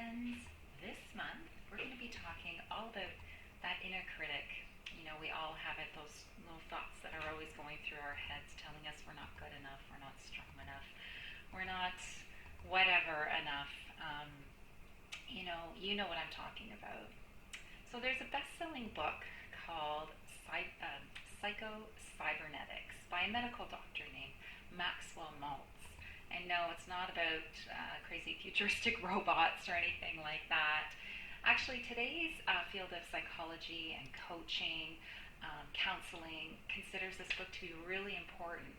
friends. This month, we're going to be talking all about that inner critic. You know, we all have it, those little thoughts that are always going through our heads telling us we're not good enough, we're not strong enough, we're not whatever enough. You know what I'm talking about. So there's a best-selling book called Psycho Cybernetics by a medical doctor named Maxwell Maltz. And no, it's not about crazy futuristic robots or anything like that. Actually, today's field of psychology and coaching, counseling considers this book to be really important.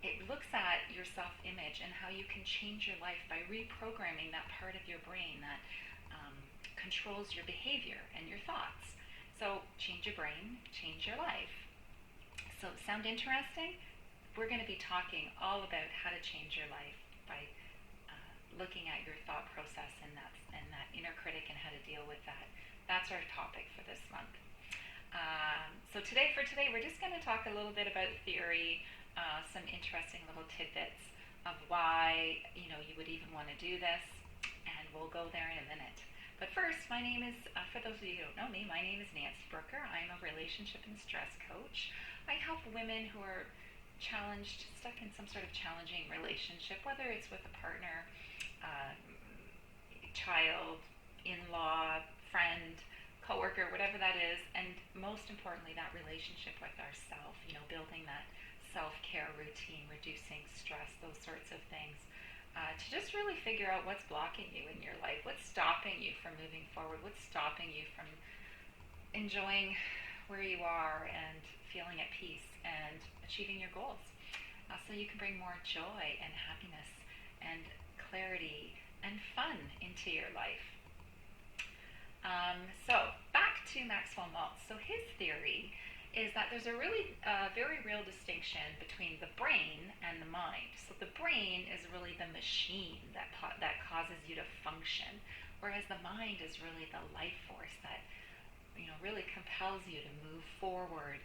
It looks at your self-image and how you can change your life by reprogramming that part of your brain that controls your behavior and your thoughts. So change your brain, change your life. So sound interesting? We're going to be talking all about how to change your life by looking at your thought process and that inner critic and how to deal with that. That's our topic for this month. So today, we're just going to talk a little bit about theory, some interesting little tidbits of why you would even want to do this, and we'll go there in a minute. But first, my name is, for those of you who don't know me, my name is Nancy Brooker. I'm a relationship and stress coach. I help women who are challenged, stuck in some sort of challenging relationship, whether it's with a partner, child, in-law, friend, coworker, whatever that is, and most importantly, that relationship with ourself, building that self-care routine, reducing stress, those sorts of things, to just really figure out what's blocking you in your life, what's stopping you from moving forward, what's stopping you from enjoying where you are and feeling at peace and achieving your goals, so you can bring more joy and happiness and clarity and fun into your life. So back to Maxwell Maltz. So his theory is that there's a really very real distinction between the brain and the mind. So the brain is really the machine that causes you to function, whereas the mind is really the life force that really compels you to move forward,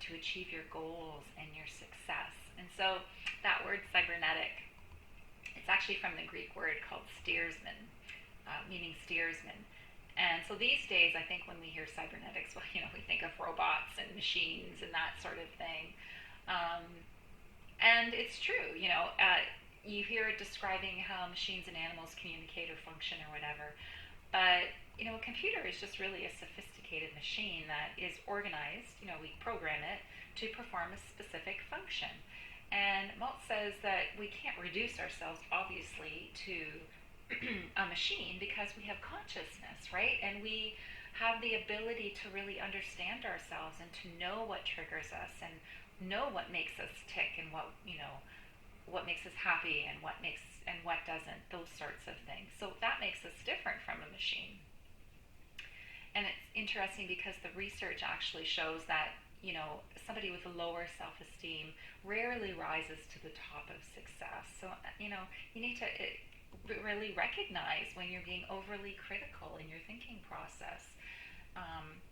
to achieve your goals and your success. And so that word cybernetic, it's actually from the Greek word called steersman, meaning steersman. And so these days, I think when we hear cybernetics, we think of robots and machines and that sort of thing. And it's true, you hear it describing how machines and animals communicate or function or whatever. But, a computer is just really a sophisticated machine that is organized, we program it to perform a specific function. And Maltz says that we can't reduce ourselves, obviously, to a machine because we have consciousness, right? And we have the ability to really understand ourselves and to know what triggers us and know what makes us tick and what makes us happy and what doesn't, those sorts of things. So that makes us different from a machine. And it's interesting because the research actually shows that somebody with a lower self-esteem rarely rises to the top of success. So you need to really recognize when you're being overly critical in your thinking process,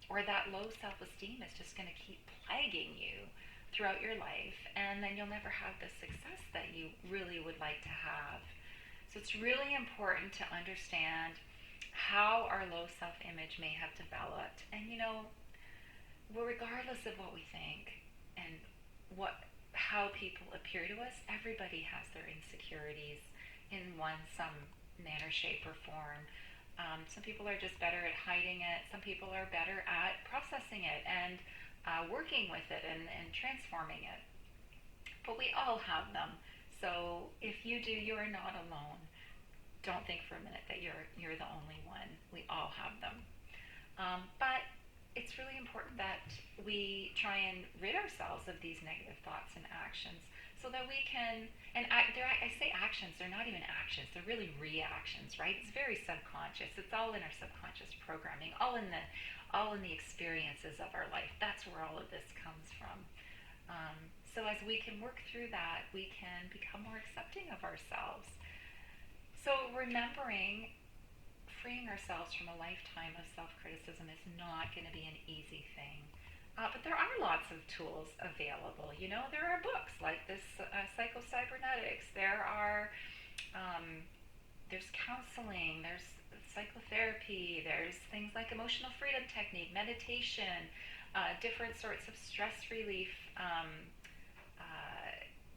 or that low self-esteem is just going to keep plaguing you throughout your life, and then you'll never have the success that you really would like to have. So it's really important to understand how our low self-image may have developed, and regardless of what we think and how people appear to us, everybody has their insecurities in some manner, shape, or form. Some people are just better at hiding it. Some people are better at processing it and working with it and transforming it. But we all have them. So if you do, you are not alone. Don't think for a minute that you're the only one. We all have them. But it's really important that we try and rid ourselves of these negative thoughts and actions, so that we can, and I say actions, they're not even actions, they're really reactions, right? It's very subconscious. It's all in our subconscious programming, all in the experiences of our life. That's where all of this comes from. So as we can work through that, we can become more accepting of ourselves. So remembering, freeing ourselves from a lifetime of self-criticism is not going to be an easy thing. But there are lots of tools available. There are books like this, Psycho Cybernetics. There are there's counseling, there's psychotherapy, there's things like emotional freedom technique, meditation, different sorts of stress relief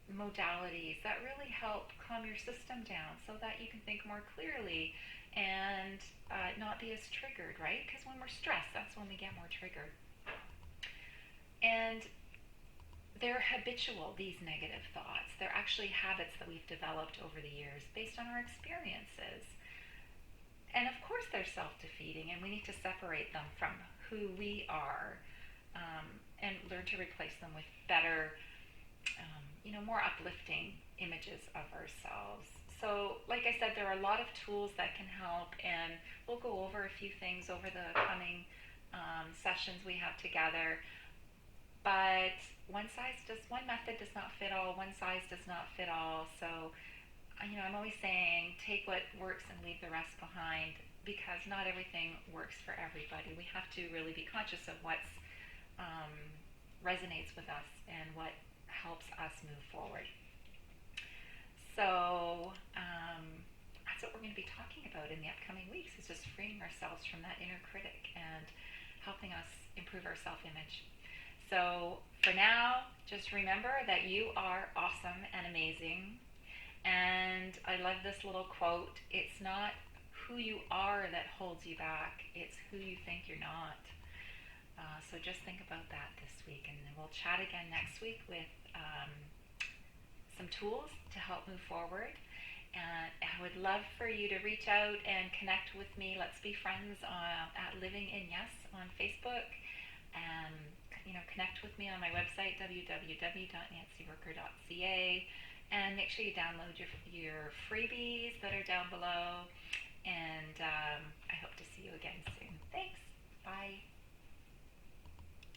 modalities that really help calm your system down so that you can think more clearly and not be as triggered, right? Because when we're stressed, that's when we get more triggered. And they're habitual, these negative thoughts. They're actually habits that we've developed over the years based on our experiences. And of course, they're self-defeating, and we need to separate them from who we are and learn to replace them with better, more uplifting images of ourselves. So, like I said, there are a lot of tools that can help, and we'll go over a few things over the coming sessions we have together. But one method does not fit all. One size does not fit all. So, I'm always saying take what works and leave the rest behind, because not everything works for everybody. We have to really be conscious of what resonates with us and what helps us move forward. So that's what we're going to be talking about in the upcoming weeks, is just freeing ourselves from that inner critic and helping us improve our self-image. So for now, just remember that you are awesome and amazing. And I love this little quote. It's not who you are that holds you back. It's who you think you're not. So just think about that this week. And then we'll chat again next week with some tools to help move forward. And I would love for you to reach out and connect with me. Let's be friends at Living in Yes on Facebook. And connect with me on my website, www.nancyworker.ca. And make sure you download your freebies that are down below.